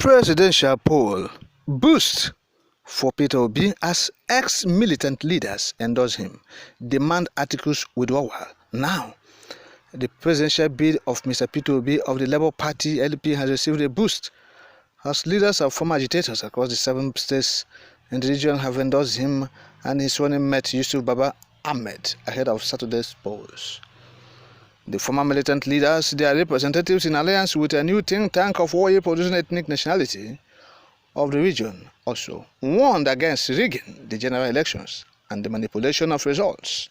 Presidential poll boost for Peter Obi as ex-militant leaders endorse him, demand articles withdrawal. Now, the presidential bid of Mr. Peter Obi of the Labour Party LP has received a boost as leaders of former agitators across the 7 states in the region have endorsed him and his running mate Yusuf Baba Ahmed ahead of Saturday's polls. The former militant leaders, their representatives in alliance with a new think tank of oil-producing ethnic nationality of the region, also warned against rigging the general elections and the manipulation of results.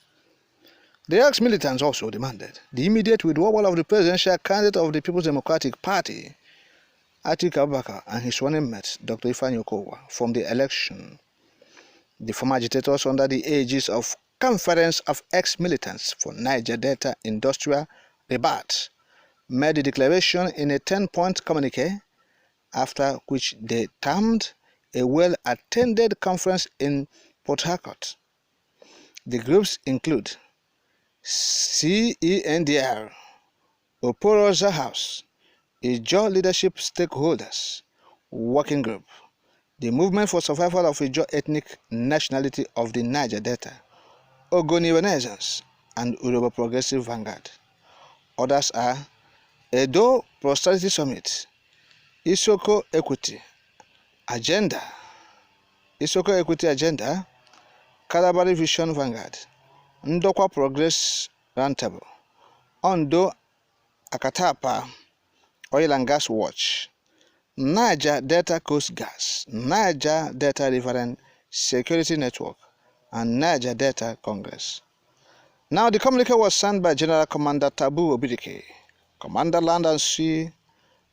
The ex-militants also demanded the immediate withdrawal of the presidential candidate of the People's Democratic Party, Atiku Abubakar, and his running mate, Dr. Ifeanyi Okowa, from the election. The former agitators, under the aegis of Conference of Ex-Militants for Niger Delta Industrial Rebirth, made the declaration in a 10-point communique, after which they termed a well-attended conference in Port Harcourt. The groups include CENDR, Oporoza House, Ijaw Leadership Stakeholders Working Group, the Movement for Survival of Ijaw Ethnic Nationality of the Niger Delta, Ogoni Renaissance, and Urobo Progressive Vanguard. Others are Edo Prosperity Summit, Isoko Equity Agenda, Kalabari Vision Vanguard, Ndokwa Progress Roundtable, Ondo Akatapa Oil and Gas Watch, Niger Delta Coast Gas, Niger Delta Riverine Security Network, and Niger Delta Congress. Now, the communique was signed by General Commander Tabu Obidike, Commander Land and Sea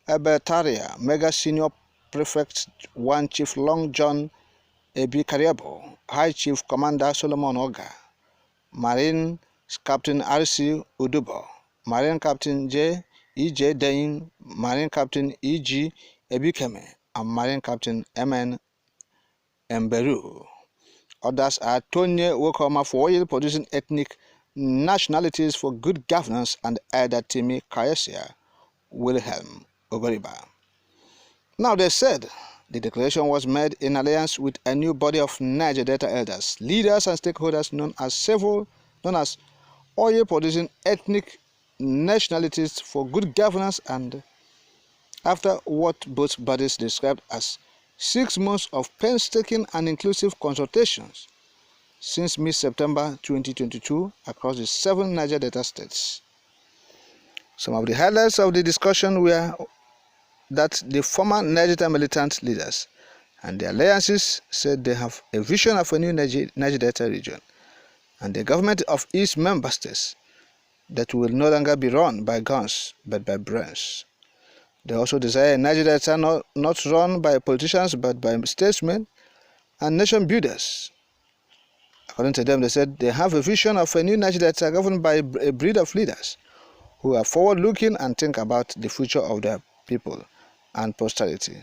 Ebetaria, Mega Senior Prefect 1 Chief Long John Ebi Kariabo, High Chief Commander Solomon Oga, Marine Captain R.C. Udubo, Marine Captain J. E.J. Dain, Marine Captain E.G. Ebikeme, and Marine Captain M.N. Mberu. Others are Tony Wokoma for oil-producing ethnic nationalities for good governance and Elder Timi Kayesia Wilhelm Ogoriba. Now, they said the declaration was made in alliance with a new body of Niger Delta elders, leaders, and stakeholders known as oil-producing ethnic nationalities for good governance, and after what both bodies described as 6 months of painstaking and inclusive consultations since mid-September 2022 across the 7 Niger Delta states. Some of the highlights of the discussion were that the former Niger Delta militant leaders and their alliances said they have a vision of a new Niger Delta region and the government of its member states that will no longer be run by guns but by brains. They also desire a Niger Delta not run by politicians but by statesmen and nation builders. According to them, they said they have a vision of a new Niger Delta governed by a breed of leaders who are forward-looking and think about the future of their people and posterity.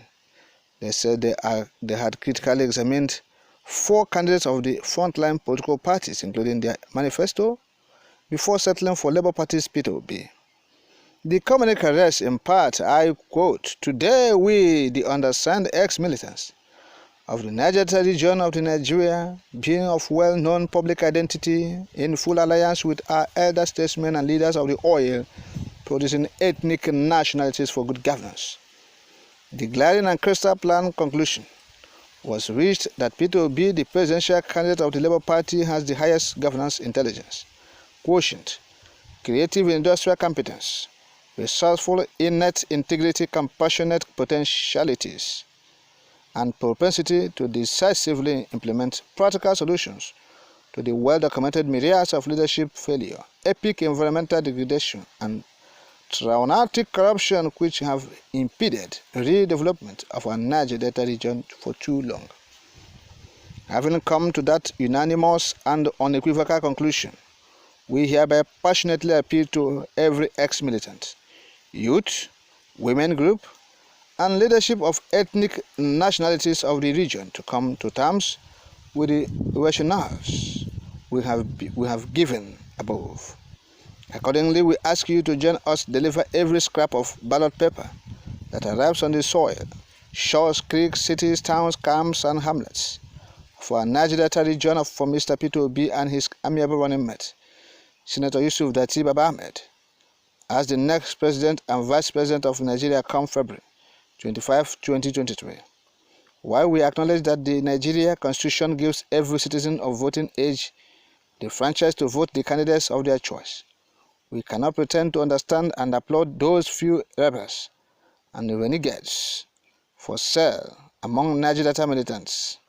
They said they had critically examined 4 candidates of the frontline political parties, including their manifesto, before settling for Labour Party's Peter Obi. The communique reads in part, I quote, "Today we, the undersigned ex-militants of the Niger Delta region of the Nigeria, being of well-known public identity, in full alliance with our elder statesmen and leaders of the oil-producing ethnic nationalities for good governance. The glaring and crystal clear conclusion was reached that Peter Obi, the presidential candidate of the Labour Party, has the highest governance intelligence, quotient, creative industrial competence, resourceful innate integrity, compassionate potentialities, and propensity to decisively implement practical solutions to the well-documented myriads of leadership failure, epic environmental degradation, and traumatic corruption which have impeded redevelopment of our Niger Delta region for too long. Having come to that unanimous and unequivocal conclusion, we hereby passionately appeal to every ex-militant, youth, women group, and leadership of ethnic nationalities of the region to come to terms with the rationales we have given above. Accordingly, we ask you to join us deliver every scrap of ballot paper that arrives on the soil shores, creeks, cities, towns, camps, and hamlets for a Niger Delta region for Mr. Peter Obi and his amiable running mate, Senator Yusuf Dati Baba Ahmed, as the next president and vice president of Nigeria come February 25, 2023. While we acknowledge that the Nigeria Constitution gives every citizen of voting age the franchise to vote the candidates of their choice, we cannot pretend to understand and applaud those few rebels and the renegades for sale among Niger Delta militants,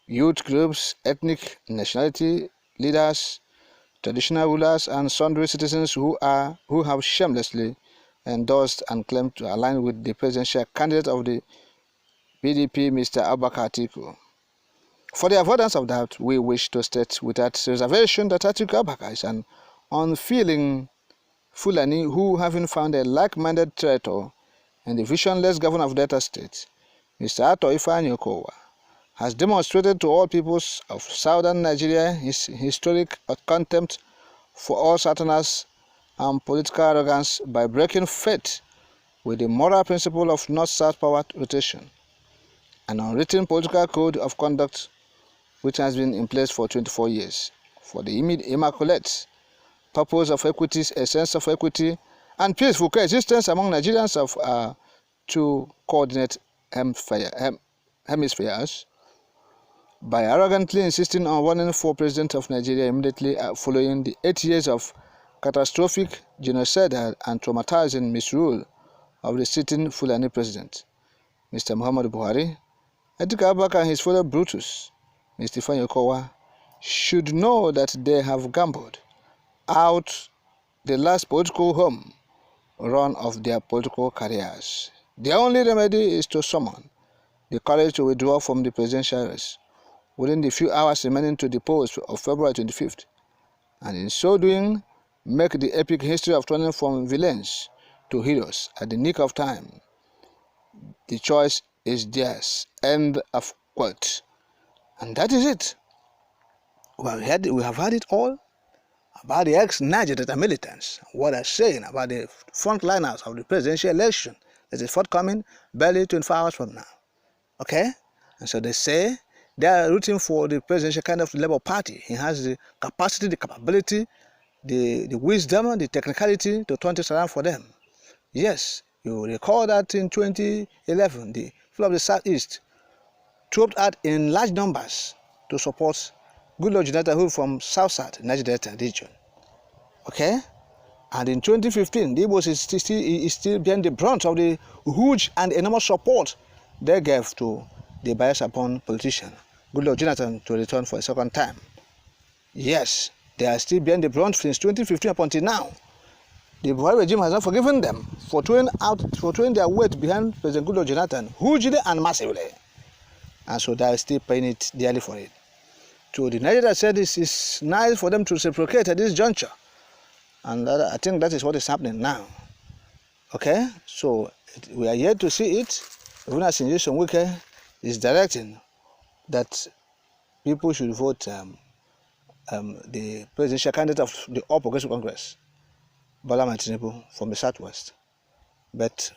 youth groups, ethnic nationality leaders, traditional rulers, and sundry citizens who have shamelessly endorsed and claimed to align with the presidential candidate of the PDP, Mr. Abubakar Atiku. For the avoidance of doubt, we wish to state without reservation that Atiku Abubakar is an unfeeling Fulani who, having found a like-minded traitor in the visionless governor of Delta State, Mr. Ato Ifeanyi Okowa, has demonstrated to all peoples of southern Nigeria his historic contempt for all Southerners and political arrogance by breaking faith with the moral principle of North-South power rotation, an unwritten political code of conduct which has been in place for 24 years for the immaculate purpose of equity, a sense of equity and peaceful coexistence among Nigerians of two coordinate hemispheres, by arrogantly insisting on running for president of Nigeria immediately following the 8 years of catastrophic, genocidal and traumatizing misrule of the sitting Fulani president, Mr. Muhammadu Buhari. Atiku Abubakar and his fellow Brutus, Mr. Ifeanyi Okowa, should know that they have gambled out the last political home run of their political careers. Their only remedy is to summon the courage to withdraw from the presidential race within the few hours remaining to the polls of February 25th, and in so doing, make the epic history of turning from villains to heroes at the nick of time. The choice is theirs. End of quote. And that is it. We have had it all about the ex-Niger Delta militants, what they're saying about the frontliners of the presidential election that is forthcoming barely 24 hours from now. Okay? And so they say they are rooting for the presidential kind of Labour Party. He has the capacity, the capability, the wisdom, the technicality to turn things around for them. Yes, you recall that in 2011, the people of the Southeast trooped out in large numbers to support Goodluck Jonathan, who from South Niger Delta region. Okay? And in 2015, the Igbos is still bearing the brunt of the huge and enormous support they gave to the bias-born politician, Goodluck Jonathan, to return for a second time. Yes, they are still bearing the brunt since 2015 up until now. The Buhari regime has not forgiven them for throwing their weight behind President Goodluck Jonathan hugely and massively. And so they are still paying it dearly for it. So the Nigeria said this is nice for them to reciprocate at this juncture. And I think that is what is happening now. Okay? So we are yet to see it. Even as Injection Wike is directing that people should vote the presidential candidate of the All Progressive Congress, Bola Ahmed Tinubu, from the Southwest. But